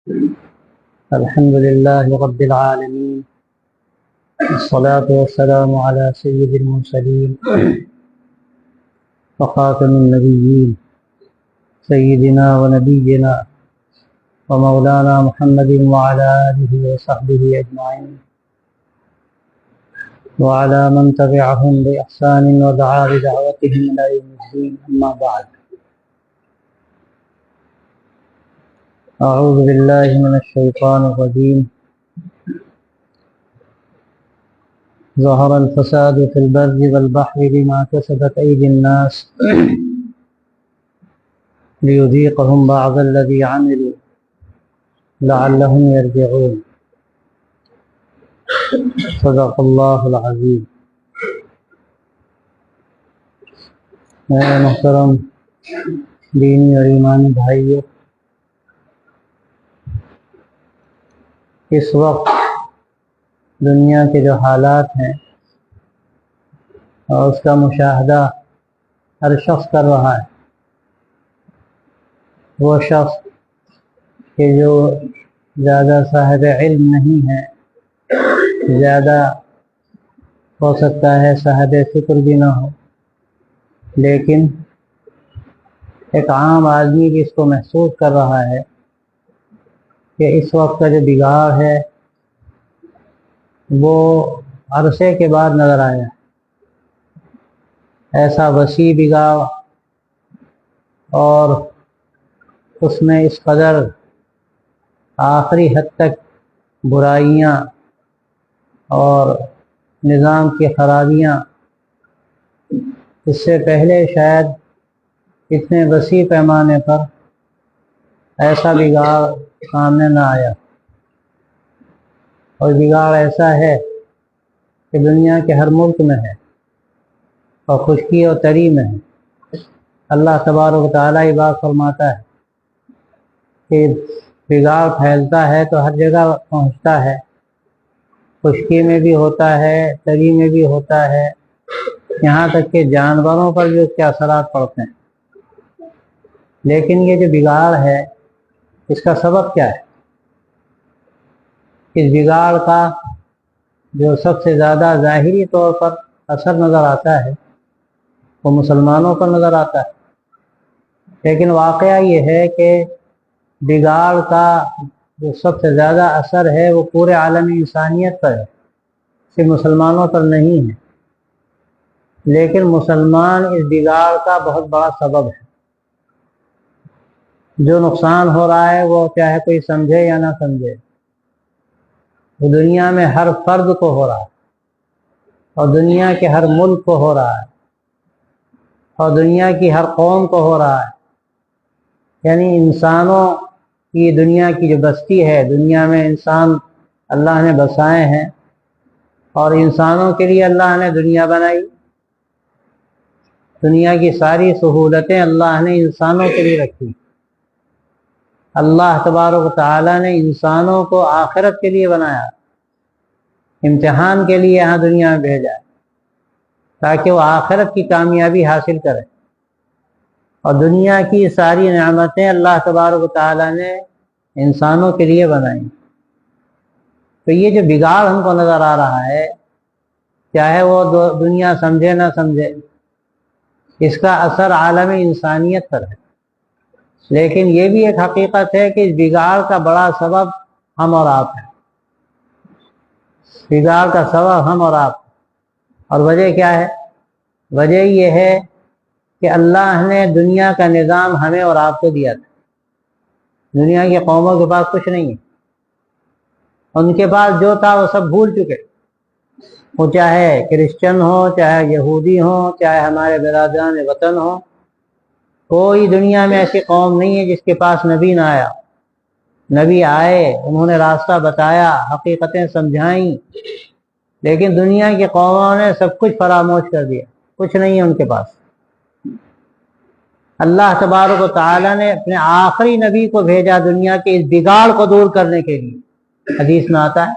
الحمد لله رب العالمين، الصلاة والسلام على سيد المرسلين وخاتم النبيين سيدنا ونبينا ومولانا محمد وعلى آله وصحبه أجمعين وعلى من تبعهم بإحسان ودعا بدعوتهم إلى يوم الدين. أما بعد، أعوذ بالله من الشيطان الرجيم. ظهر الفساد في البر والبحر بما كسبت أيدي الناس ليذيقهم بعض الذي عملوا لعلهم يرجعون. صدق اللہ العظیم. میرے محترم دینی اور ایمانی بھائیوں، اس وقت دنیا کے جو حالات ہیں اور اس کا مشاہدہ ہر شخص کر رہا ہے، وہ شخص کہ جو زیادہ صاحب علم نہیں ہے، زیادہ ہو سکتا ہے صاحب فکر بھی نہ ہو، لیکن ایک عام آدمی بھی اس کو محسوس کر رہا ہے کہ اس وقت کا جو بگاڑ ہے وہ عرصے کے بعد نظر آیا. ایسا وسیع بگاڑ اور اس میں اس قدر آخری حد تک برائیاں اور نظام کی خرابیاں اس سے پہلے شاید اتنے وسیع پیمانے پر ایسا بگاڑ سامنے نہ آیا. اور بگاڑ ایسا ہے کہ دنیا کے ہر ملک میں ہے اور خشکی اور تری میں ہے. اللہ تبارک و تعالیٰ یہ بات فرماتا ہے کہ بگاڑ پھیلتا ہے تو ہر جگہ پہنچتا ہے، خشکی میں بھی ہوتا ہے، تری میں بھی ہوتا ہے، یہاں تک کہ جانوروں پر بھی اس کے اثرات پڑتے ہیں. لیکن یہ جو بگاڑ ہے اس کا سبب کیا ہے؟ اس بگاڑ کا جو سب سے زیادہ ظاہری طور پر اثر نظر آتا ہے وہ مسلمانوں پر نظر آتا ہے. لیکن واقعہ یہ ہے کہ بگاڑ کا جو سب سے زیادہ اثر ہے وہ پورے عالمی انسانیت پر ہے، صرف مسلمانوں پر نہیں ہے. لیکن مسلمان اس بگاڑ کا بہت بڑا سبب ہے. جو نقصان ہو رہا ہے وہ چاہے کوئی سمجھے یا نہ سمجھے، وہ دنیا میں ہر فرد کو ہو رہا ہے اور دنیا کے ہر ملک کو ہو رہا ہے اور دنیا کی ہر قوم کو ہو رہا ہے. یعنی انسانوں کی دنیا کی جو بستی ہے، دنیا میں انسان اللہ نے بسائے ہیں اور انسانوں کے لیے اللہ نے دنیا بنائی. دنیا کی ساری سہولتیں اللہ نے انسانوں کے لیے رکھی. اللہ تبارک و تعالیٰ نے انسانوں کو آخرت کے لیے بنایا، امتحان کے لیے یہاں دنیا میں بھیجا تاکہ وہ آخرت کی کامیابی حاصل کرے. اور دنیا کی ساری نعمتیں اللہ تبارک و تعالیٰ نے انسانوں کے لیے بنائیں. تو یہ جو بگاڑ ہم کو نظر آ رہا ہے، چاہے وہ دنیا سمجھے نہ سمجھے، اس کا اثر عالم انسانیت پر ہے. لیکن یہ بھی ایک حقیقت ہے کہ اس بگاڑ کا بڑا سبب ہم اور آپ ہیں. بگاڑ کا سبب ہم اور آپ. اور وجہ کیا ہے؟ وجہ یہ ہے کہ اللہ نے دنیا کا نظام ہمیں اور آپ کو دیا تھا. دنیا کی قوموں کے پاس کچھ نہیں ہے، ان کے پاس جو تھا وہ سب بھول چکے. وہ چاہے کرسچن ہو، چاہے یہودی ہو، چاہے ہمارے برادران وطن ہو، کوئی دنیا میں ایسی قوم نہیں ہے جس کے پاس نبی نہ آیا. نبی آئے، انہوں نے راستہ بتایا، حقیقتیں سمجھائیں، لیکن دنیا کی قوموں نے سب کچھ فراموش کر دیا، کچھ نہیں ہے ان کے پاس. اللہ تبارک و تعالیٰ نے اپنے آخری نبی کو بھیجا دنیا کے اس بگاڑ کو دور کرنے کے لیے. حدیث میں آتا ہے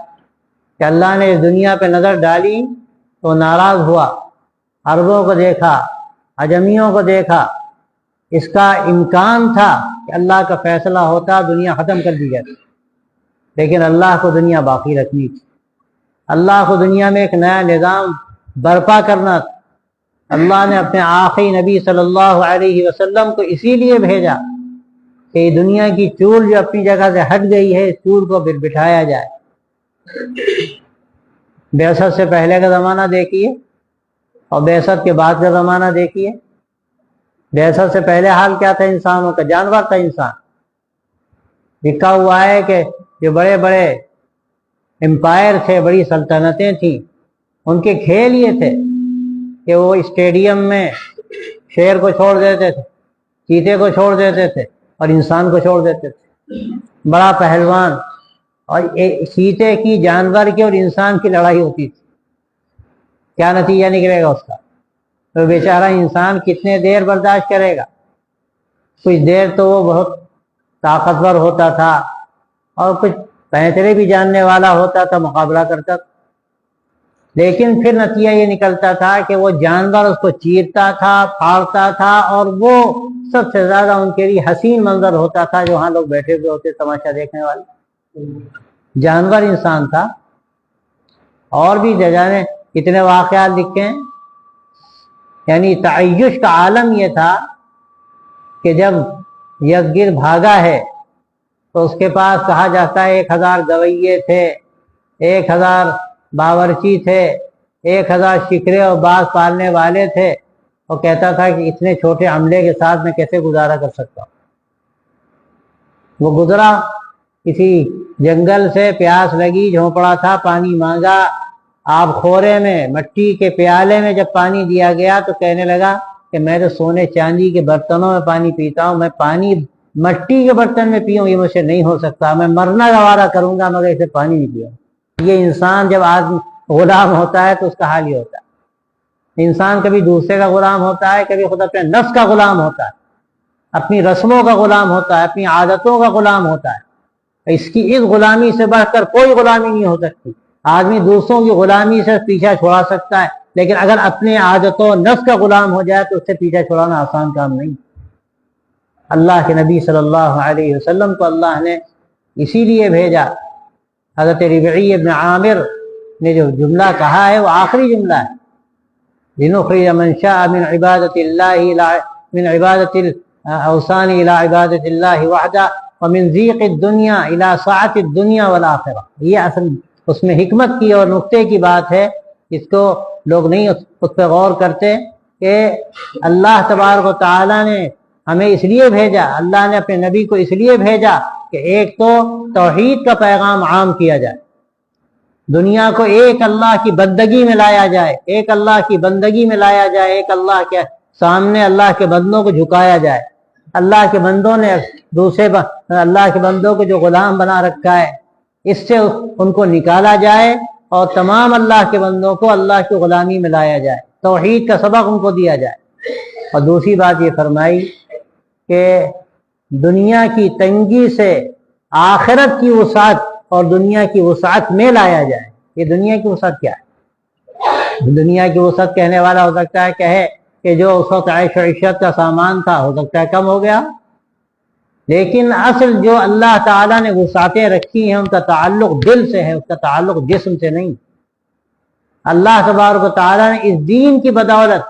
کہ اللہ نے اس دنیا پہ نظر ڈالی تو ناراض ہوا. عربوں کو دیکھا، عجمیوں کو دیکھا. اس کا امکان تھا کہ اللہ کا فیصلہ ہوتا، دنیا ختم کر دی جاتی، لیکن اللہ کو دنیا باقی رکھنی تھی، اللہ کو دنیا میں ایک نیا نظام برپا کرنا تھا۔ اللہ نے اپنے آخری نبی صلی اللہ علیہ وسلم کو اسی لیے بھیجا کہ دنیا کی چول جو اپنی جگہ سے ہٹ گئی ہے، اس چول کو پھر بٹھایا جائے۔ بعثت سے پہلے کا زمانہ دیکھیے اور بعثت کے بعد کا زمانہ دیکھیے۔ بعثت سے پہلے حال کیا تھا انسانوں کا؟ جانور تھا انسان۔ لکھا ہوا ہے کہ جو بڑے بڑے امپائر تھے، بڑی سلطنتیں تھیں، ان کے کھیل یہ تھے کہ وہ اسٹیڈیم میں شیر کو چھوڑ دیتے تھے، چیتے کو چھوڑ دیتے تھے اور انسان کو چھوڑ دیتے تھے۔ بڑا پہلوان، اور چیتے کی، جانور کی اور انسان کی لڑائی ہوتی تھی، کیا نتیجہ نکلے گا اس کا؟ تو بیچارہ انسان کتنے دیر برداشت کرے گا؟ کچھ دیر تو وہ بہت طاقتور ہوتا تھا اور کچھ پینترے بھی جاننے والا ہوتا تھا، مقابلہ کرتا تھا، لیکن پھر نتیجہ یہ نکلتا تھا کہ وہ جانور اس کو چیرتا تھا، پھاڑتا تھا، اور وہ سب سے زیادہ ان کے لیے حسین منظر ہوتا تھا جو وہاں لوگ بیٹھے ہوئے ہوتے تماشا دیکھنے والے۔ جانور انسان تھا۔ اور بھی جانے کتنے واقعات لکھے ہیں، یعنی تعیش کا عالم یہ تھا کہ جب یکگیر بھاگا ہے تو اس کے پاس کہا جاتا ہے 1000 گویے تھے، 1000 باورچی تھے، 1000 شکرے اور باز پالنے والے تھے، اور کہتا تھا کہ اتنے چھوٹے عملے کے ساتھ میں کیسے گزارا کر سکتا ہوں۔ وہ گزرا کسی جنگل سے، پیاس لگی، جھونپڑا تھا، پانی مانگا، آب خورے میں مٹی کے پیالے میں جب پانی دیا گیا تو کہنے لگا کہ میں تو سونے چاندی کے برتنوں میں پانی پیتا ہوں، میں پانی مٹی کے برتن میں پیوں یہ مجھ سے نہیں ہو سکتا، میں مرنا گوارا کروں گا مگر اسے پانی نہیں پیوں۔ یہ انسان جب آدمی غلام ہوتا ہے تو اس کا حال یہ ہوتا ہے۔ انسان کبھی دوسرے کا غلام ہوتا ہے، کبھی خود اپنے نفس کا غلام ہوتا ہے، اپنی رسموں کا غلام ہوتا ہے، اپنی عادتوں کا غلام ہوتا ہے۔ اس غلامی سے بڑھ کر کوئی غلامی نہیں ہو سکتی۔ آدمی دوسروں کی غلامی سے پیچھا چھڑا سکتا ہے، لیکن اگر اپنے عادتوں نفس کا غلام ہو جائے تو اس سے پیچھا چھڑانا آسان کام نہیں۔ اللہ کے نبی صلی اللہ علیہ وسلم کو اللہ نے اسی لیے بھیجا۔ حضرت ربعی ابن عامر نے جو جملہ کہا ہے وہ آخری جملہ ہے، لنخرج من شاء من عبادت اللہ من عبادت الاوثان الى عبادت اللہ وحدہ ومن ضیق الدنیا الى سعۃ الدنیا والآخرہ۔ یہ اصل اس میں حکمت کی اور نقطے کی بات ہے، اس کو لوگ نہیں اس پہ غور کرتے کہ اللہ تبارک و تعالیٰ نے ہمیں اس لیے بھیجا، اللہ نے اپنے نبی کو اس لیے بھیجا کہ ایک تو توحید کا پیغام عام کیا جائے، دنیا کو ایک اللہ کی بندگی میں لایا جائے، ایک اللہ کی بندگی میں لایا جائے، ایک اللہ کے سامنے اللہ کے بندوں کو جھکایا جائے۔ اللہ کے بندوں نے دوسرے اللہ کے بندوں کو جو غلام بنا رکھا ہے اس سے ان کو نکالا جائے اور تمام اللہ کے بندوں کو اللہ کی غلامی میں لایا جائے، توحید کا سبق ان کو دیا جائے۔ اور دوسری بات یہ فرمائی کہ دنیا کی تنگی سے آخرت کی وسعت اور دنیا کی وسعت میں لایا جائے۔ یہ دنیا کی وسعت کیا ہے؟ دنیا کی وسعت کہنے والا ہو سکتا ہے کہے کہ جو اس وقت عیش و عشرت کا سامان تھا ہو سکتا ہے کم ہو گیا، لیکن اصل جو اللہ تعالیٰ نے وسعتیں رکھی ہیں ان کا تعلق دل سے ہے، اس کا تعلق جسم سے نہیں۔ اللہ تبارک و تعالیٰ نے اس دین کی بدولت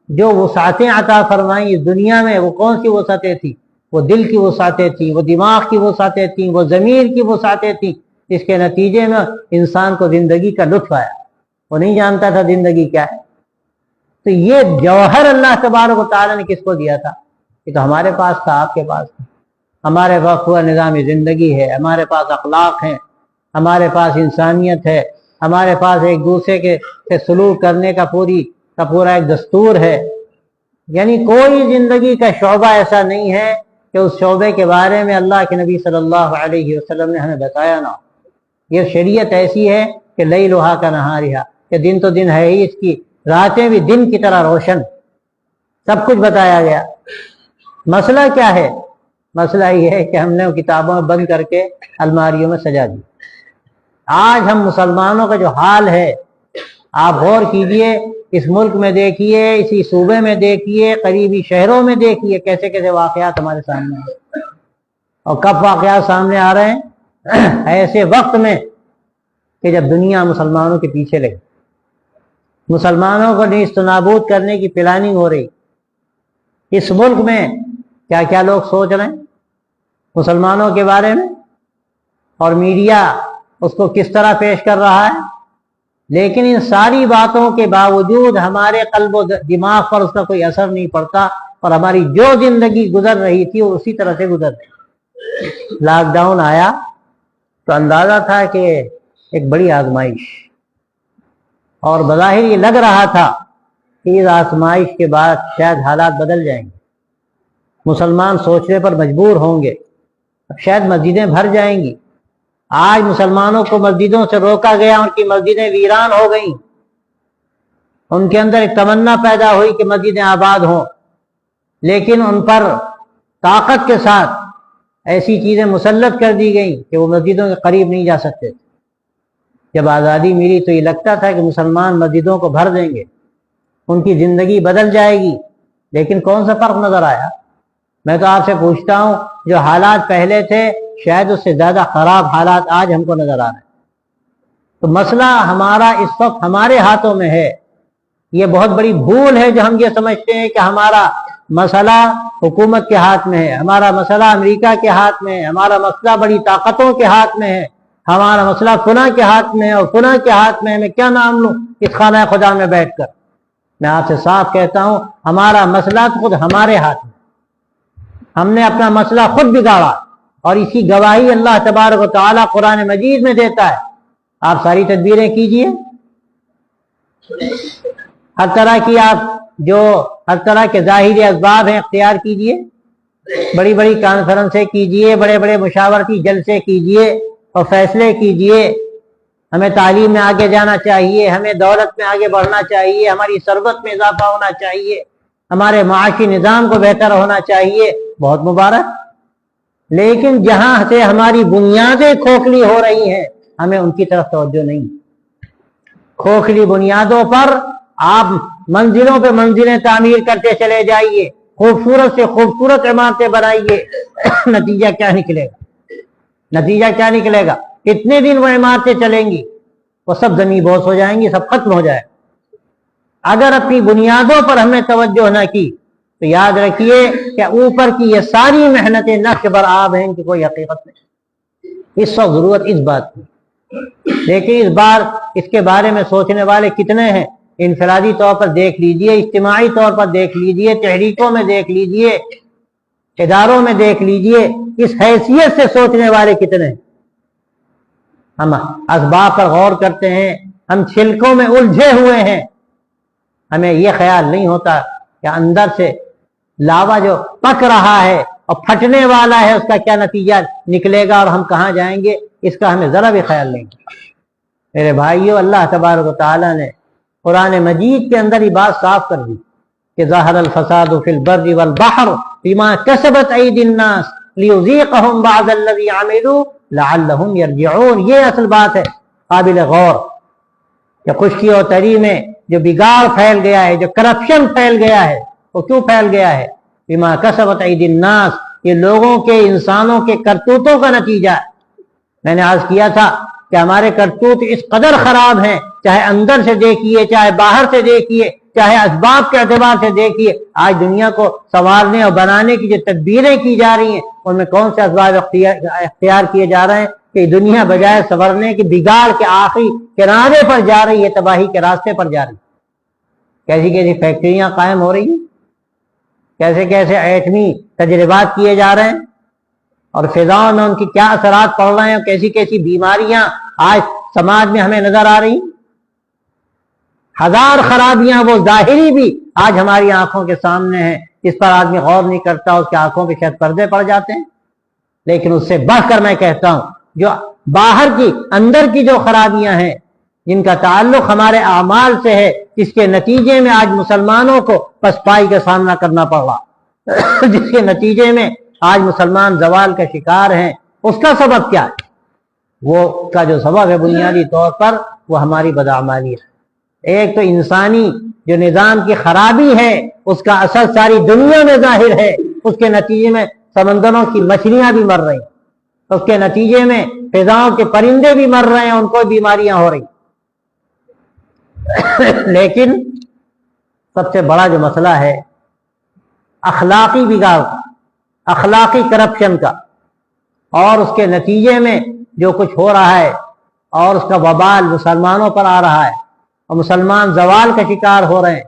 جو وسعتیں عطا فرمائیں اس دنیا میں، وہ کون سی وسعتیں تھیں؟ وہ دل کی وسعتیں تھیں، وہ دماغ کی وسعتیں تھیں، وہ ضمیر کی وسعتیں تھیں۔ اس کے نتیجے میں انسان کو زندگی کا لطف آیا، وہ نہیں جانتا تھا زندگی کیا ہے۔ تو یہ جوہر اللہ تبارک و تعالیٰ نے کس کو دیا تھا؟ یہ تو ہمارے پاس تھا، آپ کے پاس تھا۔ ہمارے پاس پورا نظام زندگی ہے، ہمارے پاس اخلاق ہیں، ہمارے پاس انسانیت ہے، ہمارے پاس ایک دوسرے کے سے سلوک کرنے کا پورا ایک دستور ہے۔ یعنی کوئی زندگی کا شعبہ ایسا نہیں ہے کہ اس شعبے کے بارے میں اللہ کے نبی صلی اللہ علیہ وسلم نے ہمیں بتایا نہ ہو۔ یہ شریعت ایسی ہے کہ لیلھا کنہارھا، کہ دن تو دن ہے ہی اس کی، راتیں بھی دن کی طرح روشن، سب کچھ بتایا گیا۔ مسئلہ کیا ہے؟ مسئلہ یہ ہے کہ ہم نے وہ کتابوں میں بند کر کے الماریوں میں سجا دی۔ آج ہم مسلمانوں کا جو حال ہے آپ غور کیجئے، اس ملک میں دیکھیے، اسی صوبے میں دیکھیے، قریبی شہروں میں دیکھیے، کیسے کیسے واقعات ہمارے سامنے ہیں۔ اور کب واقعات سامنے آ رہے ہیں؟ ایسے وقت میں کہ جب دنیا مسلمانوں کے پیچھے لگی، مسلمانوں کو نیست و نابود کرنے کی پلاننگ ہو رہی، اس ملک میں کیا کیا لوگ سوچ رہے ہیں مسلمانوں کے بارے میں، اور میڈیا اس کو کس طرح پیش کر رہا ہے، لیکن ان ساری باتوں کے باوجود ہمارے قلب و دماغ پر اس کا کوئی اثر نہیں پڑتا، اور ہماری جو زندگی گزر رہی تھی وہ اسی طرح سے گزر رہی۔ لاک ڈاؤن آیا تو اندازہ تھا کہ ایک بڑی آزمائش، اور بظاہر یہ لگ رہا تھا کہ اس آزمائش کے بعد شاید حالات بدل جائیں گے، مسلمان سوچنے پر مجبور ہوں گے، اب شاید مسجدیں بھر جائیں گی۔ آج مسلمانوں کو مسجدوں سے روکا گیا، ان کی مسجدیں ویران ہو گئیں، ان کے اندر ایک تمنا پیدا ہوئی کہ مسجدیں آباد ہوں، لیکن ان پر طاقت کے ساتھ ایسی چیزیں مسلط کر دی گئیں کہ وہ مسجدوں کے قریب نہیں جا سکتے تھے۔ جب آزادی ملی تو یہ لگتا تھا کہ مسلمان مسجدوں کو بھر دیں گے، ان کی زندگی بدل جائے گی، لیکن کون سا فرق نظر آیا؟ میں تو آپ سے پوچھتا ہوں، جو حالات پہلے تھے شاید اس سے زیادہ خراب حالات آج ہم کو نظر آ رہے ہیں۔ تو مسئلہ ہمارا اس وقت ہمارے ہاتھوں میں ہے۔ یہ بہت بڑی بھول ہے جو ہم یہ سمجھتے ہیں کہ ہمارا مسئلہ حکومت کے ہاتھ میں ہے، ہمارا مسئلہ امریکہ کے ہاتھ میں ہے، ہمارا مسئلہ بڑی طاقتوں کے ہاتھ میں ہے، ہمارا مسئلہ فلاں کے ہاتھ میں ہے اور فلاں کے ہاتھ میں ہے۔ میں کیا نام لوں اس خانہ خدا میں بیٹھ کر؟ میں آپ سے صاف کہتا ہوں، ہمارا مسئلہ خود ہمارے ہاتھ میں، ہم نے اپنا مسئلہ خود بگاڑا، اور اسی گواہی اللہ تبارک و تعالیٰ قرآن مجید میں دیتا ہے۔ آپ ساری تدبیریں کیجئے، ہر طرح کی ہر طرح کے ظاہری اسباب ہیں اختیار کیجئے، بڑی بڑی کانفرنسیں کیجئے، بڑے بڑے مشاورتی جلسے کیجئے اور فیصلے کیجئے۔ ہمیں تعلیم میں آگے جانا چاہیے، ہمیں دولت میں آگے بڑھنا چاہیے، ہماری ثروت میں اضافہ ہونا چاہیے، ہمارے معاشی نظام کو بہتر ہونا چاہیے، بہت مبارک۔ لیکن جہاں سے ہماری بنیادیں کھوکھلی ہو رہی ہیں ہمیں ان کی طرف توجہ نہیں۔ کھوکھلی بنیادوں پر آپ منزلوں پہ منزلیں تعمیر کرتے چلے جائیے، خوبصورت سے خوبصورت عمارتیں بنائیے، نتیجہ کیا نکلے گا؟ نتیجہ کیا نکلے گا؟ کتنے دن وہ عمارتیں چلیں گی؟ وہ سب زمین بوس ہو جائیں گی، سب ختم ہو جائے۔ اگر اپنی بنیادوں پر ہم نے توجہ نہ کی تو یاد رکھیے کہ اوپر کی یہ ساری محنتیں نقش بر آب ہیں، ان کی کوئی حقیقت نہیں۔ اس وقت ضرورت اس بات کی، لیکن اس کے بارے میں سوچنے والے کتنے ہیں؟ انفرادی طور پر دیکھ لیجئے، اجتماعی طور پر دیکھ لیجئے، تحریکوں میں دیکھ لیجئے، اداروں میں دیکھ لیجئے، اس حیثیت سے سوچنے والے کتنے ہیں؟ ہم اسباب پر غور کرتے ہیں، ہم چھلکوں میں الجھے ہوئے ہیں، ہمیں یہ خیال نہیں ہوتا کہ اندر سے لاوا جو پک رہا ہے اور پھٹنے والا ہے اس کا کیا نتیجہ نکلے گا اور ہم کہاں جائیں گے، اس کا ہمیں ذرا بھی خیال نہیں۔ میرے بھائیو، اللہ تبارک و تعالیٰ نے قرآن مجید کے اندر یہ بات صاف کر دی کہ ظاہر الفساد فی البر والبحر بما کسبت ایدی الناس لیذیقہم بعض الذی عملوا لعلہم یرجعون۔ یہ اصل بات ہے قابل غور کہ خشکی اور تری میں جو بگاڑ پھیل گیا ہے، جو کرپشن پھیل گیا ہے، وہ کیوں پھیل گیا ہے؟ بما کسبت ایدی الناس، یہ لوگوں کے، انسانوں کے کرتوتوں کا نتیجہ ہے۔ میں نے عرض کیا تھا کہ ہمارے کرتوت اس قدر خراب ہیں، چاہے اندر سے دیکھیے، چاہے باہر سے دیکھیے، چاہے اسباب کے اعتبار سے دیکھیے۔ آج دنیا کو سنوارنے اور بنانے کی جو تدبیریں کی جا رہی ہیں ان میں کون سے اسباب اختیار کیے جا رہے ہیں کہ دنیا بجائے سنورنے کی بگاڑ کے آخری کنارے پر جا رہی ہے، تباہی کے راستے پر جا رہی ہے۔ کیسی کیسی فیکٹریاں قائم ہو رہی ہیں، کیسے کیسے ایٹمی تجربات کیے جا رہے ہیں، اور فضاؤں میں ان کی کیا اثرات پڑ رہے ہیں، اور کیسی کیسی بیماریاں آج سماج میں ہمیں نظر آ رہی ہیں۔ ہزار خرابیاں وہ ظاہری بھی آج ہماری آنکھوں کے سامنے ہیں، اس پر آدمی غور نہیں کرتا، اس کی آنکھوں پہ شاید پردے پڑ جاتے ہیں۔ لیکن اس سے بڑھ کر میں کہتا ہوں جو باہر کی، اندر کی جو خرابیاں ہیں جن کا تعلق ہمارے اعمال سے ہے، جس کے نتیجے میں آج مسلمانوں کو پسپائی کا سامنا کرنا پڑ رہا، جس کے نتیجے میں آج مسلمان زوال کا شکار ہیں، اس کا سبب کیا ہے؟ وہ کا جو سبب ہے بنیادی طور پر وہ ہماری بدعمالی ہے۔ ایک تو انسانی جو نظام کی خرابی ہے اس کا اثر ساری دنیا میں ظاہر ہے، اس کے نتیجے میں سمندروں کی مچھلیاں بھی مر رہی ہیں، اس کے نتیجے میں فضاؤں کے پرندے بھی مر رہے ہیں، ان کو بیماریاں ہو رہی۔ لیکن سب سے بڑا جو مسئلہ ہے اخلاقی بگاڑ، اخلاقی کرپشن کا، اور اس کے نتیجے میں جو کچھ ہو رہا ہے اور اس کا وبال مسلمانوں پر آ رہا ہے اور مسلمان زوال کا شکار ہو رہے ہیں،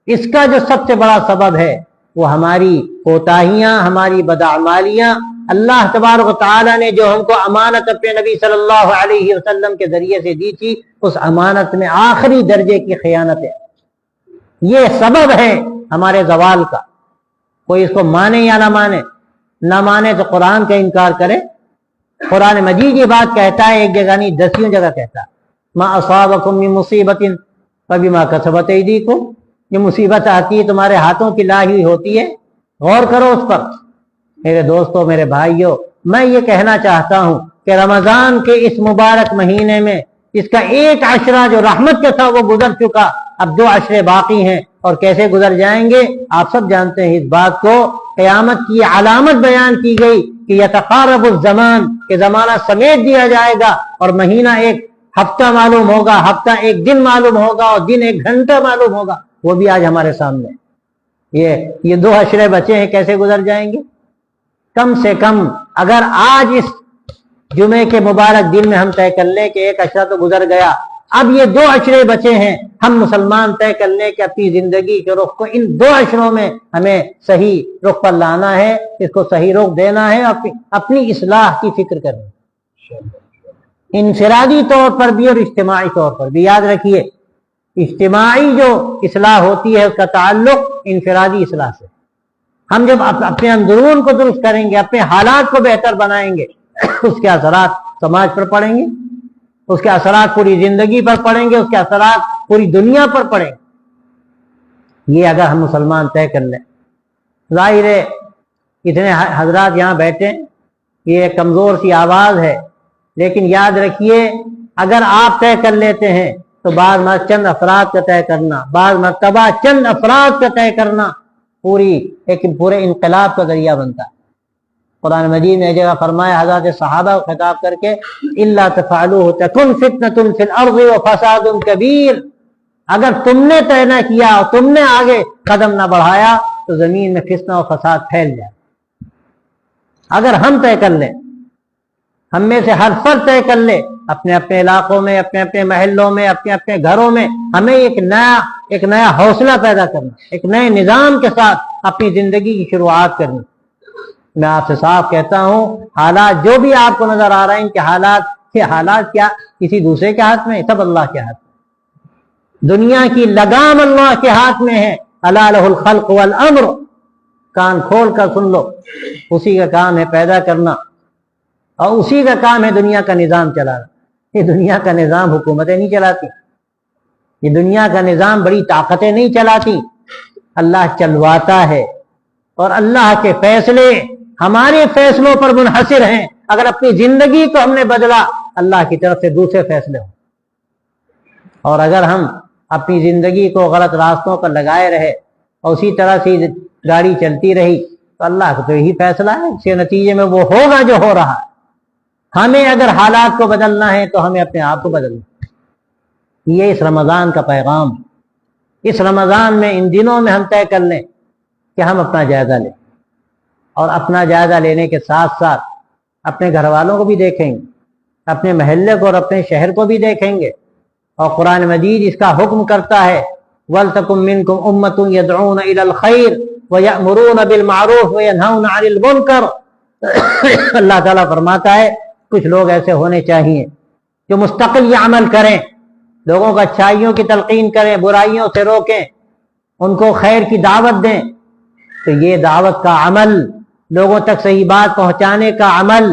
اس کا جو سب سے بڑا سبب ہے وہ ہماری کوتاہیاں، ہماری بداعمالیاں۔ اللہ تبارک و تعالیٰ نے جو ہم کو امانت اپنے نبی صلی اللہ علیہ وسلم کے ذریعے سے دی تھی، اس امانت میں آخری درجے کی خیانت ہے۔ یہ سبب ہے ہمارے زوال کا۔ کوئی اس کو مانے یا نہ مانے، نہ مانے تو قرآن کا انکار کرے۔ قرآن مجید یہ بات کہتا ہے، ایک جگہ نہیں دسیوں جگہ کہتا ہے، ما اصابکم من مصیبت فبما کسبت ایدیکم، یہ مصیبت آتی ہے تمہارے ہاتھوں کی لائی ہوئی ہوتی ہے، غور کرو اس پر۔ میرے دوستوں، میرے بھائیوں، میں یہ کہنا چاہتا ہوں کہ رمضان کے اس مبارک مہینے میں اس کا ایک عشرہ جو رحمت کا تھا وہ گزر چکا، اب 2 عشرے باقی ہیں، اور کیسے گزر جائیں گے آپ سب جانتے ہیں۔ اس بات کو قیامت کی علامت بیان کی گئی کہ یتقارب الزمان، کہ زمانہ سمیٹ دیا جائے گا اور مہینہ ایک ہفتہ معلوم ہوگا، ہفتہ ایک دن معلوم ہوگا، اور دن ایک گھنٹہ معلوم ہوگا۔ وہ بھی آج ہمارے سامنے یہ 2 عشرے بچے ہیں، کیسے گزر جائیں گے؟ کم سے کم اگر آج اس جمعے کے مبارک دن میں ہم طے کر لیں کہ ایک عشرہ تو گزر گیا، اب یہ 2 عشرے بچے ہیں، ہم مسلمان طے کر لیں کہ اپنی زندگی کے رخ کو ان 2 عشروں میں ہمیں صحیح رخ پر لانا ہے، اس کو صحیح رخ دینا ہے، اپنی اصلاح کی فکر کریں، انفرادی طور پر بھی اور اجتماعی طور پر بھی۔ یاد رکھیے، اجتماعی جو اصلاح ہوتی ہے اس کا تعلق انفرادی اصلاح سے۔ ہم جب اپنے اندرون کو درست کریں گے، اپنے حالات کو بہتر بنائیں گے، اس کے اثرات سماج پر پڑیں گے، اس کے اثرات پوری زندگی پر پڑیں گے، اس کے اثرات پوری دنیا پر پڑیں گے۔ یہ اگر ہم مسلمان طے کر لیں، ظاہر ہے اتنے حضرات یہاں بیٹھے، یہ ایک کمزور سی آواز ہے، لیکن یاد رکھیے اگر آپ طے کر لیتے ہیں تو بعض مرتبہ چند افراد کا طے کرنا، بعض مرتبہ چند افراد کا طے کرنا پورے انقلاب کا ذریعہ بنتا ہے۔ قرآن مجید میں جگہ فرمایا حضرات صحابہ کو خطاب کر کے، الا تفعلوه تکن فتنة فی الارض وفساد کبیر، اگر تم نے طے نہ کیا اور تم نے آگے قدم نہ بڑھایا تو زمین میں فتنہ و فساد پھیل جائے۔ اگر ہم طے کر لیں، ہم میں سے ہر فرد طے کر لے، اپنے اپنے علاقوں میں، اپنے اپنے محلوں میں، اپنے اپنے گھروں میں، ہمیں ایک نیا حوصلہ پیدا کرنا، ایک نئے نظام کے ساتھ اپنی زندگی کی شروعات کرنی۔ میں آپ سے صاف کہتا ہوں، حالات جو بھی آپ کو نظر آ رہے ہیں، ان کے حالات کیا کسی دوسرے کے ہاتھ میں، سب اللہ کے ہاتھ میں۔ دنیا کی لگام اللہ کے ہاتھ میں ہے، الا لہ الخلق والامر، کان کھول کر سن لو، اسی کا کام ہے پیدا کرنا، اور اسی کا کام ہے دنیا کا نظام چلانا۔ یہ دنیا کا نظام حکومتیں نہیں چلاتی، یہ دنیا کا نظام بڑی طاقتیں نہیں چلاتی، اللہ چلواتا ہے، اور اللہ کے فیصلے ہمارے فیصلوں پر منحصر ہیں۔ اگر اپنی زندگی کو ہم نے بدلا، اللہ کی طرف سے دوسرے فیصلے ہوں، اور اگر ہم اپنی زندگی کو غلط راستوں پر لگائے رہے اور اسی طرح سے گاڑی چلتی رہی تو اللہ کا تو یہی فیصلہ ہے، اس کے نتیجے میں وہ ہوگا جو ہو رہا ہے۔ ہمیں اگر حالات کو بدلنا ہے تو ہمیں اپنے آپ کو بدلنا ہے۔ یہ اس رمضان کا پیغام، اس رمضان میں ان دنوں میں ہم طے کر لیں کہ ہم اپنا جائزہ لیں، اور اپنا جائزہ لینے کے ساتھ ساتھ اپنے گھر والوں کو بھی دیکھیں گے، اپنے محلے کو اور اپنے شہر کو بھی دیکھیں گے۔ اور قرآن مجید اس کا حکم کرتا ہے، وَلْتَكُن مِّنكُمْ أُمَّةٌ يَدْعُونَ إِلَى الْخَيْرِ وَيَأْمُرُونَ بِالْمَعْرُوفِ وَيَنْهَوْنَ عَنِ الْمُنكَرِ۔ اللہ تعالیٰ فرماتا ہے کچھ لوگ ایسے ہونے چاہیے جو مستقل یہ عمل کریں، لوگوں کو اچھائیوں کی تلقین کریں، برائیوں سے روکیں، ان کو خیر کی دعوت دیں۔ تو یہ دعوت کا عمل، لوگوں تک صحیح بات پہنچانے کا عمل،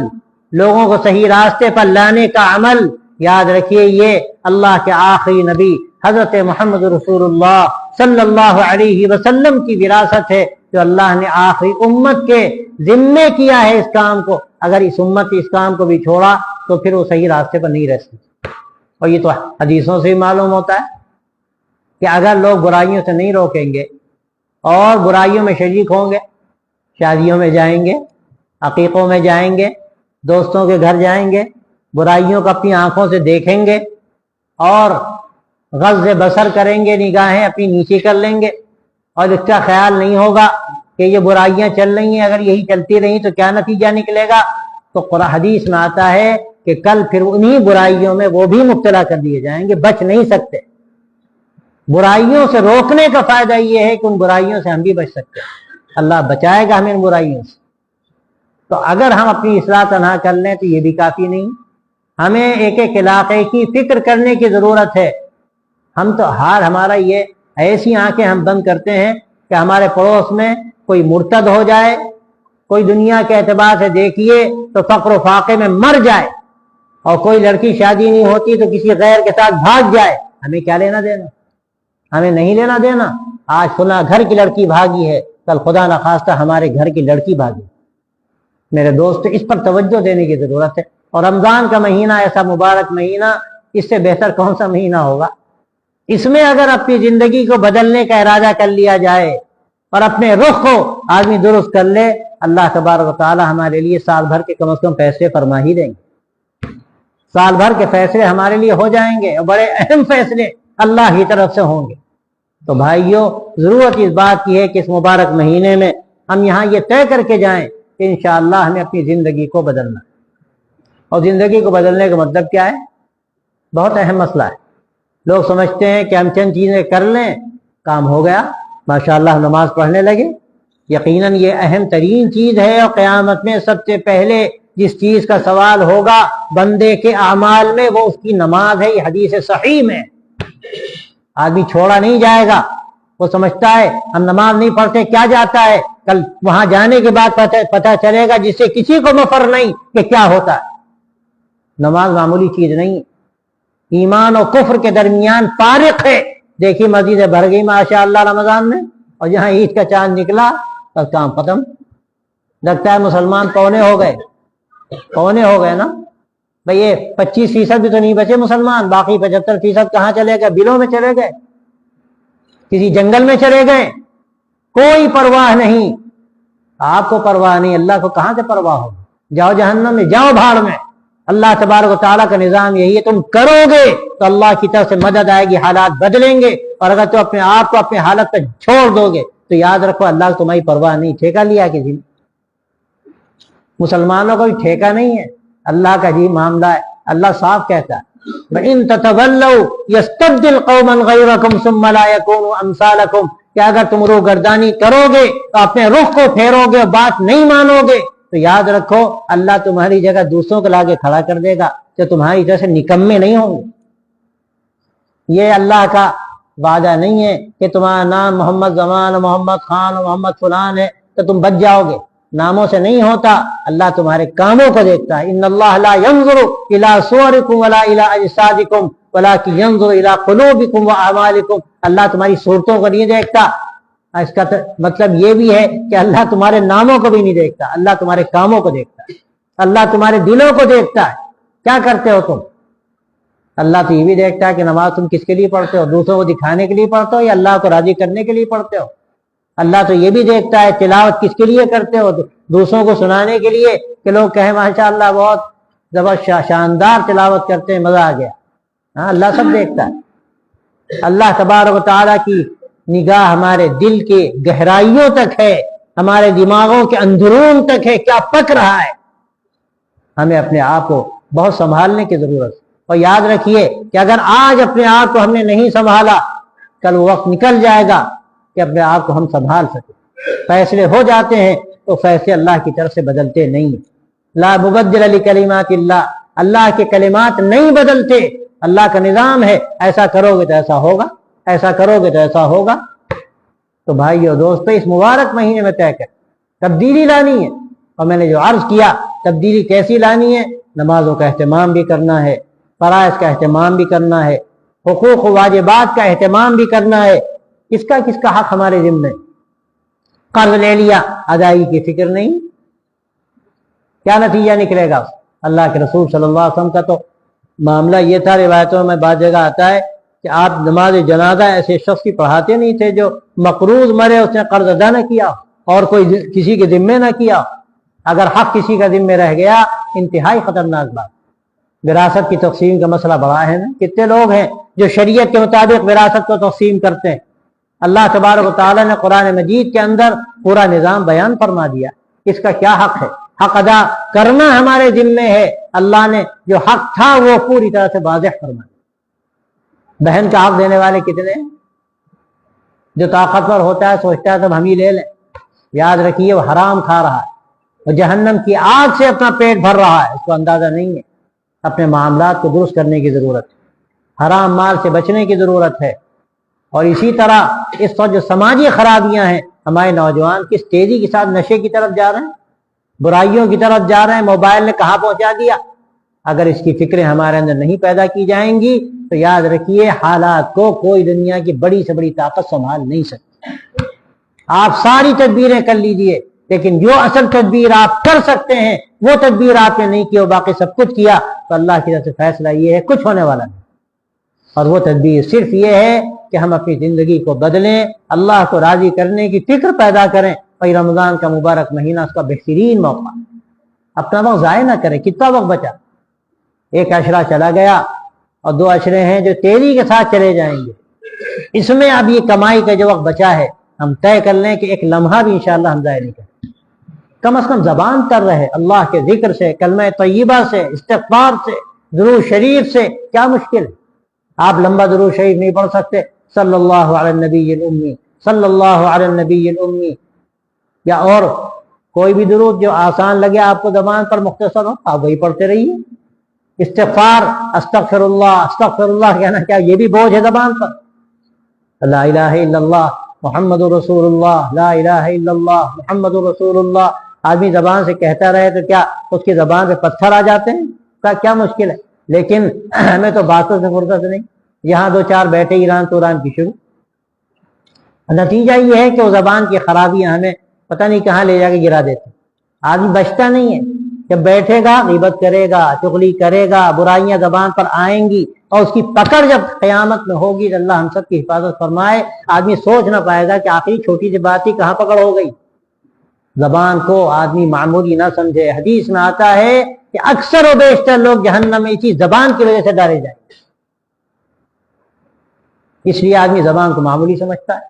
لوگوں کو صحیح راستے پر لانے کا عمل، یاد رکھیے یہ اللہ کے آخری نبی حضرت محمد رسول اللہ صلی اللہ علیہ وسلم کی وراثت ہے، جو اللہ نے آخری امت کے ذمے کیا ہے اس کام کو۔ اگر اس امت اس کام کو بھی چھوڑا تو پھر وہ صحیح راستے پر نہیں رہ سکتی۔ اور یہ تو حدیثوں سے بھی معلوم ہوتا ہے کہ اگر لوگ برائیوں سے نہیں روکیں گے اور برائیوں میں شریک ہوں گے، شادیوں میں جائیں گے، عقیقوں میں جائیں گے، دوستوں کے گھر جائیں گے، برائیوں کو اپنی آنکھوں سے دیکھیں گے اور غض بصر کریں گے، نگاہیں اپنی نیچی کر لیں گے، اور اس کا خیال نہیں ہوگا کہ یہ برائیاں چل رہی ہیں، اگر یہی چلتی رہی تو کیا نتیجہ نکلے گا۔ تو قرآن حدیث میں آتا ہے کہ کل پھر انہی برائیوں میں وہ بھی مبتلا کر دیے جائیں گے، بچ نہیں سکتے۔ برائیوں سے روکنے کا فائدہ یہ ہے کہ ان برائیوں سے ہم بھی بچ سکتے ہیں، اللہ بچائے گا ہمیں ان برائیوں سے۔ تو اگر ہم اپنی اصلاح تنہا کر لیں تو یہ بھی کافی نہیں، ہمیں ایک ایک علاقے کی فکر کرنے کی ضرورت ہے۔ ہم تو ہمارا یہ ایسی آنکھیں ہم بند کرتے ہیں کہ ہمارے پڑوس میں کوئی مرتد ہو جائے، کوئی دنیا کے اعتبار سے دیکھیے تو فقر و فاقے میں مر جائے، اور کوئی لڑکی شادی نہیں ہوتی تو کسی غیر کے ساتھ بھاگ جائے، ہمیں کیا لینا دینا؟ ہمیں نہیں لینا دینا۔ آج فلاں گھر کی لڑکی بھاگی ہے، کل خدا نخواستہ ہمارے گھر کی لڑکی بھاگی۔ میرے دوست، اس پر توجہ دینے کی ضرورت ہے۔ اور رمضان کا مہینہ ایسا مبارک مہینہ، اس سے بہتر کون سا مہینہ ہوگا؟ اس میں اگر اپنی زندگی کو بدلنے کا ارادہ کر لیا جائے اور اپنے رخ کو آدمی درست کر لے، اللہ تبارک و تعالی ہمارے لیے سال بھر کے کم از کم فیصلے فرما ہی دیں گے۔ سال بھر کے فیصلے ہمارے لیے ہو جائیں گے، اور بڑے اہم فیصلے اللہ کی طرف سے ہوں گے۔ تو بھائیوں، ضرورت اس بات کی ہے کہ اس مبارک مہینے میں ہم یہاں یہ طے کر کے جائیں کہ انشاءاللہ ہمیں اپنی زندگی کو بدلنا ہے۔ اور زندگی کو بدلنے کا مطلب کیا ہے؟ بہت اہم مسئلہ ہے۔ لوگ سمجھتے ہیں کہ ہم چند چیزیں کر لیں کام ہو گیا، ماشاءاللہ ہم نماز پڑھنے لگے۔ یقیناً یہ اہم ترین چیز ہے، اور قیامت میں سب سے پہلے جس چیز کا سوال ہوگا بندے کے اعمال میں، وہ اس کی نماز ہے۔ یہ حدیث صحیح میں آدمی چھوڑا نہیں جائے گا۔ وہ سمجھتا ہے ہم نماز نہیں پڑھتے کیا جاتا ہے، کل وہاں جانے کے بعد پتہ چلے گا جس سے کسی کو مفر نہیں کہ کیا ہوتا ہے۔ نماز معمولی چیز نہیں، ایمان اور کفر کے درمیان فارق ہے۔ دیکھیے مسجدیں بھر گئی ماشاءاللہ رمضان میں، اور جہاں عید کا چاند نکلا بس کام ختم۔ لگتا ہے مسلمان پونے ہو گئے نا بھئی، یہ 25% بھی تو نہیں بچے مسلمان، باقی 75% کہاں چلے گئے؟ بلوں میں چلے گئے، کسی جنگل میں چلے گئے، کوئی پرواہ نہیں۔ آپ کو پرواہ نہیں، اللہ کو کہاں سے پرواہ ہو؟ جاؤ جہنم میں، جاؤ بھاڑ میں۔ اللہ تبارک و تعالیٰ کا نظام یہی ہے، تم کرو گے تو اللہ کی طرف سے مدد آئے گی، حالات بدلیں گے۔ اور اگر تم اپنے آپ کو اپنے حالت پہ چھوڑ دو گے تو یاد رکھو اللہ کو تمہاری پرواہ نہیں۔ ٹھیکہ لیا کسی نے؟ مسلمانوں کا بھی ٹھیکہ نہیں ہے، اللہ کا جی معاملہ ہے۔ اللہ صاف کہتا ہے وَإِن تَتَوَلَّوْا يَسْتَبْدِلْ قَوْمًا غَيْرَكُمْ ثُمَّ لَا يَكُونُوا أَمْثَالَكُمْ، کہ اگر تم روگردانی کرو گے تو اپنے رخ کو پھیرو گے، بات نہیں مانو گے، تو یاد رکھو اللہ تمہاری جگہ دوسروں کو لا کے کھڑا کر دے گا جو تمہاری طرح سے نکمے نہیں ہوں گے۔ یہ اللہ کا وعدہ نہیں ہے کہ تمہارا نام محمد زمان، محمد خان، محمد فلان ہے تو تم بچ جاؤ گے۔ ناموں سے نہیں ہوتا، اللہ تمہارے کاموں کو دیکھتا ہے۔ ان اللہ لا ينظر الى صورکم ولا الى اجسادکم ولكن ينظر الى قلوبکم واعمالکم، اللہ تمہاری صورتوں کو نہیں دیکھتا۔ اس کا مطلب یہ بھی ہے کہ اللہ تمہارے ناموں کو بھی نہیں دیکھتا، اللہ تمہارے کاموں کو دیکھتا ہے، اللہ تمہارے دلوں کو دیکھتا ہے، کیا کرتے ہو تم۔ اللہ تو یہ بھی دیکھتا ہے کہ نماز تم کس کے لیے پڑھتے ہو، دوسروں کو دکھانے کے لیے پڑھتے ہو یا اللہ کو راضی کرنے کے لیے پڑھتے ہو۔ اللہ تو یہ بھی دیکھتا ہے تلاوت کس کے لیے کرتے ہو، دوسروں کو سنانے کے لیے کہ لوگ کہیں ماشاءاللہ بہت زبردست شاندار تلاوت کرتے ہیں، مزہ آ گیا۔ ہاں، اللہ سب دیکھتا ہے۔ اللہ تبارک و تعالیٰ کی نگاہ ہمارے دل کے گہرائیوں تک ہے، ہمارے دماغوں کے اندرون تک ہے، کیا پک رہا ہے۔ ہمیں اپنے آپ کو بہت سنبھالنے کی ضرورت ہے، اور یاد رکھیے کہ اگر آج اپنے آپ کو ہم نے نہیں سنبھالا، کل وہ وقت نکل جائے گا کہ اپنے آپ کو ہم سنبھال سکیں۔ فیصلے ہو جاتے ہیں تو فیصلے اللہ کی طرف سے بدلتے نہیں ہیں۔ لا مبدل لکلمات اللہ، اللہ کے کلمات نہیں بدلتے، اللہ کا نظام ہے، ایسا کرو گے تو ایسا ہوگا، ایسا کرو گے تو ایسا ہوگا۔ تو بھائیو دوستو، اس مبارک مہینے میں طے کر تبدیلی لانی ہے، اور میں نے جو عرض کیا تبدیلی کیسی لانی ہے، نمازوں کا اہتمام بھی کرنا ہے، فرائض کا اہتمام بھی کرنا ہے، حقوق و واجبات کا اہتمام بھی کرنا ہے۔ کس کا حق ہمارے ذمہ؟ قرض لے لیا، ادائیگی کی فکر نہیں، کیا نتیجہ نکلے گا؟ اللہ کے رسول صلی اللہ علیہ وسلم کا تو معاملہ یہ تھا، روایتوں میں بعض جگہ آتا ہے کہ آپ نماز جنازہ ایسے شخص کی پڑھاتے نہیں تھے جو مقروض مرے، اس نے قرض ادا نہ کیا اور کوئی کسی کے ذمے نہ کیا۔ اگر حق کسی کا ذمے رہ گیا انتہائی خطرناک بات. وراثت کی تقسیم کا مسئلہ بڑا ہے نا. کتنے لوگ ہیں جو شریعت کے مطابق وراثت کو تقسیم کرتے ہیں. اللہ تبارک و تعالیٰ نے قرآن مجید کے اندر پورا نظام بیان فرما دیا. اس کا کیا حق ہے؟ حق ادا کرنا ہمارے ذمے ہے. اللہ نے جو حق تھا وہ پوری طرح سے واضح فرما دیا. بہن کا حق دینے والے کتنے ہیں؟ جو طاقتور ہوتا ہے سوچتا ہے تب ہم ہی لے لیں. یاد رکھیے وہ حرام کھا رہا ہے, وہ جہنم کی آگ سے اپنا پیٹ بھر رہا ہے, اس کو اندازہ نہیں ہے. اپنے معاملات کو درست کرنے کی ضرورت ہے, حرام مال سے بچنے کی ضرورت ہے. اور اسی طرح اس وقت جو سماجی خرابیاں ہیں, ہمارے نوجوان کس تیزی کے ساتھ نشے کی طرف جا رہے ہیں, برائیوں کی طرف جا رہے ہیں. موبائل نے کہاں پہنچا دیا. اگر اس کی فکریں ہمارے اندر نہیں پیدا کی جائیں گی تو یاد رکھیے حالات کو کوئی دنیا کی بڑی سے بڑی طاقت سنبھال نہیں سکتی. آپ ساری تدبیریں کر لیجئے, لیکن جو اصل تدبیر آپ کر سکتے ہیں وہ تدبیر آپ نے نہیں کی اور باقی سب کچھ کیا تو اللہ کی طرف سے فیصلہ یہ ہے کچھ ہونے والا نہیں. اور وہ تدبیر صرف یہ ہے کہ ہم اپنی زندگی کو بدلیں, اللہ کو راضی کرنے کی فکر پیدا کریں. اور رمضان کا مبارک مہینہ اس کا بہترین موقع. اپنا وقت ضائع نہ کریں. کتنا وقت بچا؟ ایک عشرہ چلا گیا اور 2 عشرے ہیں جو تیزی کے ساتھ چلے جائیں گے. اس میں اب یہ کمائی کا جو وقت بچا ہے ہم طے کر لیں کہ ایک لمحہ بھی انشاءاللہ ہم ضائع نہیں کریں. کم از کم زبان کر رہے اللہ کے ذکر سے, کلمہ طیبہ سے, استغفار سے, درود شریف سے. کیا مشکل ہے؟ آپ لمبا درود شریف نہیں پڑھ سکتے؟ صلی اللہ علی النبی الامی, صلی اللہ علی النبی الامی, یا اور کوئی بھی درود جو آسان لگے آپ کو زبان پر مختصر ہو آپ وہی پڑھتے رہیے. استغفار, استغفر اللہ کہنا کیا یہ بھی بوجھ ہے زبان پر؟ لا الہ الا اللہ محمد رسول اللہ, لا الہ الا اللہ محمد رسول اللہ. آدمی زبان سے کہتا رہے تو کیا اس کی زبان پہ پتھر آ جاتے ہیں؟ کیا مشکل ہے؟ لیکن ہمیں تو باتوں سے فرصت نہیں. یہاں 2-4 بیٹھے ایران تو ایران کی شروع. نتیجہ یہ ہے کہ وہ زبان کی خرابیاں ہمیں پتہ نہیں کہاں لے جا کے گرا دیتے. آدمی بچتا نہیں ہے. جب بیٹھے گا غیبت کرے گا, چغلی کرے گا, برائیاں زبان پر آئیں گی اور اس کی پکڑ جب قیامت میں ہوگی تو اللہ ہم سب کی حفاظت فرمائے. آدمی سوچ نہ پائے گا کہ آخری چھوٹی سی بات ہی کہاں پکڑ ہو گئی. زبان کو آدمی معمولی نہ سمجھے. حدیث میں آتا ہے کہ اکثر و بیشتر لوگ جہنم میں اسی زبان کی وجہ سے ڈالے جائیں. اس لیے آدمی زبان کو معمولی سمجھتا ہے.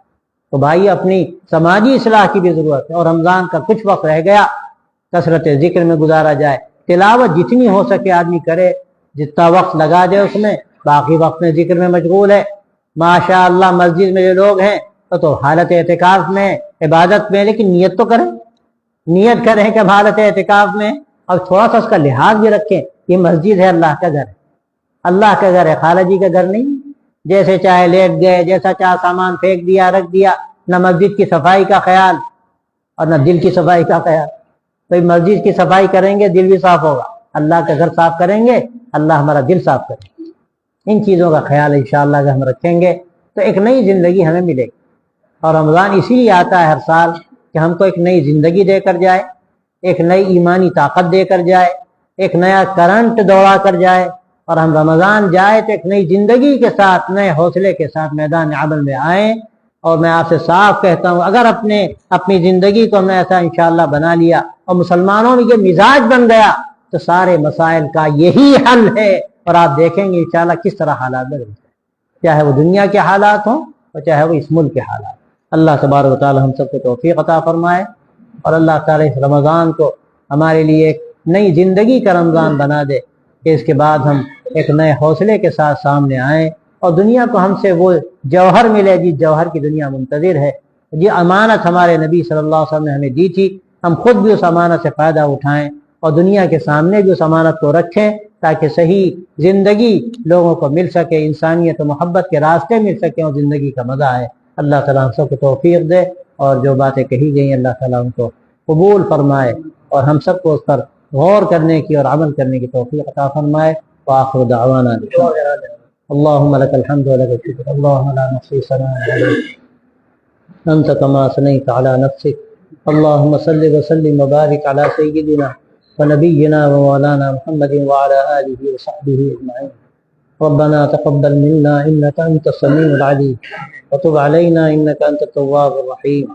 تو بھائی اپنی سماجی اصلاح کی بھی ضرورت ہے. اور رمضان کا کچھ وقت رہ گیا, کثرت ذکر میں گزارا جائے. تلاوت جتنی ہو سکے آدمی کرے, جتنا وقت لگا دے اس میں. باقی وقت میں ذکر میں مشغول ہے. ماشاء اللہ مسجد میں جو لوگ ہیں تو حالت اعتکاف میں, عبادت میں, لیکن نیت تو کریں. نیت کریں کہ حالت اعتکاف میں, اور تھوڑا سا اس کا لحاظ بھی رکھیں. یہ مسجد ہے, اللہ کا گھر ہے. اللہ کا گھر ہے, خالہ جی کا گھر نہیں. جیسے چاہے لیٹ گئے, جیسا چاہے سامان پھینک دیا, رکھ دیا. نہ مسجد کی صفائی کا خیال اور نہ دل کی صفائی کا خیال. تو مسجد کی صفائی کریں گے دل بھی صاف ہوگا. اللہ کا گھر صاف کریں گے اللہ ہمارا دل صاف کرے گا. ان چیزوں کا خیال انشاءاللہ اگر ہم رکھیں گے تو ایک نئی زندگی ہمیں ملے گی. اور رمضان اسی لیے آتا ہے ہر سال کہ ہم کو ایک نئی زندگی دے کر جائے, ایک نئی ایمانی طاقت دے کر جائے, ایک نیا کرنٹ دوڑا کر جائے. اور ہم رمضان جائے تو ایک نئی زندگی کے ساتھ, نئے حوصلے کے ساتھ میدان عمل میں آئیں. اور میں آپ سے صاف کہتا ہوں اگر اپنی زندگی کو ہم نے ایسا انشاءاللہ بنا لیا اور مسلمانوں میں یہ مزاج بن گیا تو سارے مسائل کا یہی حل ہے. اور آپ دیکھیں گے انشاءاللہ کس طرح حالات بدلتے ہیں, چاہے وہ دنیا کے حالات ہوں اور چاہے وہ اس ملک کے حالات. اللہ تبارک و تعالی ہم سب کو توفیق عطا فرمائے. اور اللہ تعالی اس رمضان کو ہمارے لیے ایک نئی زندگی کا رمضان بنا دے کہ اس کے بعد ہم ایک نئے حوصلے کے ساتھ سامنے آئیں اور دنیا کو ہم سے وہ جوہر ملے جس جوہر کی دنیا منتظر ہے. یہ امانت ہمارے نبی صلی اللہ علیہ وسلم نے ہمیں دی تھی, ہم خود بھی اس امانت سے فائدہ اٹھائیں اور دنیا کے سامنے بھی اس امانت کو رکھیں تاکہ صحیح زندگی لوگوں کو مل سکے, انسانیت و محبت کے راستے مل سکیں اور زندگی کا مزہ آئے. اللہ تعالیٰ ہم سب کو توفیق دے اور جو باتیں کہی گئیں اللہ تعالیٰ ان کو قبول فرمائے اور ہم سب کو اس پر غور کرنے کی اور عمل کرنے کی توفیق عطا فرمائے. وآخر دعوانا اللهم لك الحمد ولك الشكر اللهم لا نحصي ثناء عليك أنت كما أثنيت على نفسك. اللهم صل وسلم وبارك على سيدنا ونبينا ومولانا محمد وعلى آله وصحبه أجمعين. ربنا تقبل منا إنك أنت السميع العليم وتب علينا إنك أنت التواب الرحيم.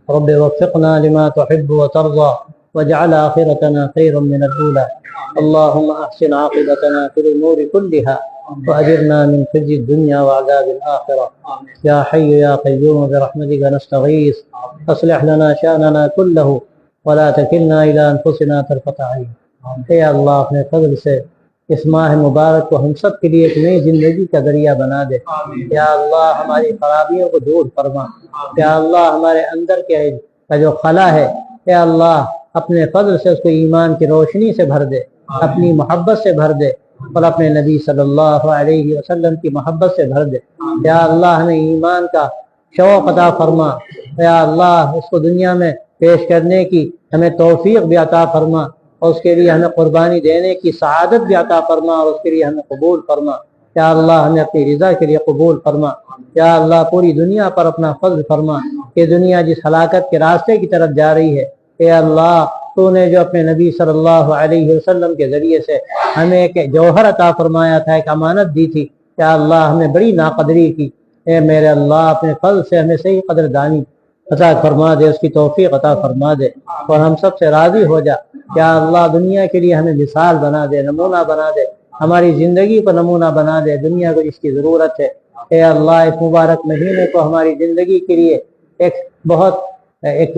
رب وفقنا لما تحب وترضى واجعل آخرتنا خيرا من الأولى. اللهم أحسن عاقبتنا في الأمور كلها وأجرنا من خزي الدنيا وعذاب الآخرة. يا حي يا قيوم برحمتك نستغيث أصلح لنا شأننا كله ولا تكلنا إلى أنفسنا طرفة عين. اے اللہ اپنے فضل سے اس ماہ مبارک کو ہم سب کے لیے ایک نئی زندگی کا ذریعہ بنا دے. یا اللہ ہماری خرابیوں کو دور فرما. یا اللہ ہمارے اندر کا جو خلا ہے یا اللہ اپنے فضل سے اس کو ایمان کی روشنی سے بھر دے، اپنی محبت سے بھر دے اور اپنے نبی صلی اللہ علیہ وسلم کی محبت سے بھر دے. یا اللہ ہمیں ایمان کا شوق عطا فرما. یا اللہ اس کو دنیا میں پیش کرنے کی ہمیں توفیق بھی عطا فرما اور اس کے لیے ہمیں قربانی دینے کی سعادت بھی عطا فرما اور اس کے لیے ہمیں قبول فرما. یا اللہ ہمیں اپنی رضا کے لیے قبول فرما. یا اللہ پوری دنیا پر اپنا فضل فرما. یہ دنیا جس ہلاکت کے راستے کی طرف جا رہی ہے اے اللہ تو نے جو اپنے نبی صلی اللہ علیہ وسلم کے ذریعے سے ہمیں ایک جوہر عطا فرمایا تھا، ایک امانت دی تھی. یا اللہ ہمیں بڑی ناقدری کی. اے میرے اللہ اپنے فضل سے ہمیں صحیح قدر دانی عطا فرما دے، اس کی توفیق عطا فرما دے اور ہم سب سے راضی ہو جا. یا اللہ دنیا کے لیے ہمیں مثال بنا دے، نمونہ بنا دے، ہماری زندگی کو نمونہ بنا دے. دنیا کو جس کی ضرورت ہے اے اللہ اس مبارک مہینے کو ہماری زندگی کے لیے ایک بہت ایک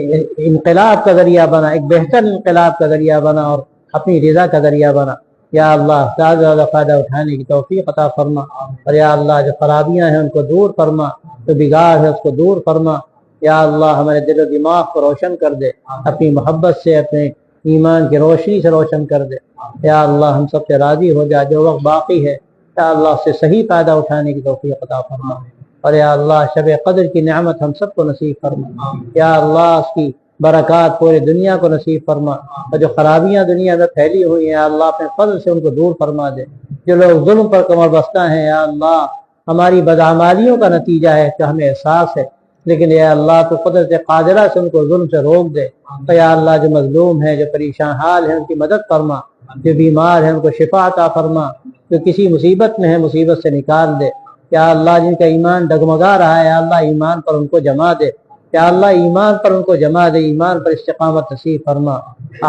انقلاب کا ذریعہ بنا، ایک بہتر انقلاب کا ذریعہ بنا اور اپنی رضا کا ذریعہ بنا. یا اللہ زیادہ زیادہ فائدہ اٹھانے کی توفیق عطا فرما. اور یا اللہ جو خرابیاں ہیں ان کو دور فرما، جو بگاڑ ہے اس کو دور فرما. یا اللہ ہمارے دل و دماغ کو روشن کر دے، اپنی محبت سے اپنے ایمان کی روشنی سے روشن کر دے. یا اللہ ہم سب سے راضی ہو جا. جو وقت باقی ہے یا اللہ اس سے صحیح فائدہ اٹھانے کی توفیق عطا فرما. اور یا اللہ شب قدر کی نعمت ہم سب کو نصیب فرما. یا اللہ اس کی برکات پورے دنیا کو نصیب فرما. اور جو خرابیاں دنیا میں پھیلی ہوئی ہیں یا اللہ اپنے فضل سے ان کو دور فرما دے. جو لوگ ظلم پر کمر بستہ ہیں یا اللہ ہماری بدعمالیوں کا نتیجہ ہے کہ ہمیں احساس ہے، لیکن یا اللہ تو قدرت قادرہ سے ان کو ظلم سے روک دے. تو یا اللہ جو مظلوم ہیں، جو پریشان حال ہیں ان کی مدد فرما. جو بیمار ہیں ان کو شفا عطا فرما. جو کسی مصیبت میں ہے مصیبت سے نکال دے. یا اللہ جن کا ایمان ڈگمگا رہا ہے یا اللہ ایمان پر ان کو جما دے. یا اللہ ایمان پر ان کو جما دے، ایمان پر استقامت نصیب فرما،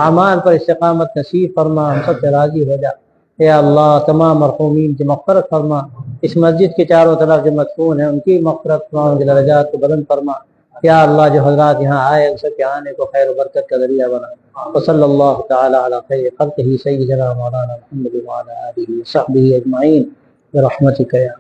اعمال پر استقامت نصیب فرما. ہم سب سے راضی ہو جا. یا اللہ تمام مرحومین کی مغفرت فرما. اس مسجد کے چاروں طرف جو مدفون ہیں ان کی مغفرت فرما، ان کے درجات کو بلند فرما. یا اللہ جو حضرات یہاں آئے ان سب کے آنے کو خیر و برکت کا ذریعہ بنا. وصلی اللہ تعالی علی خیر خلقہ سیدنا مولانا محمد وعلی آلہ وصحبہ اجمعین برحمتک یا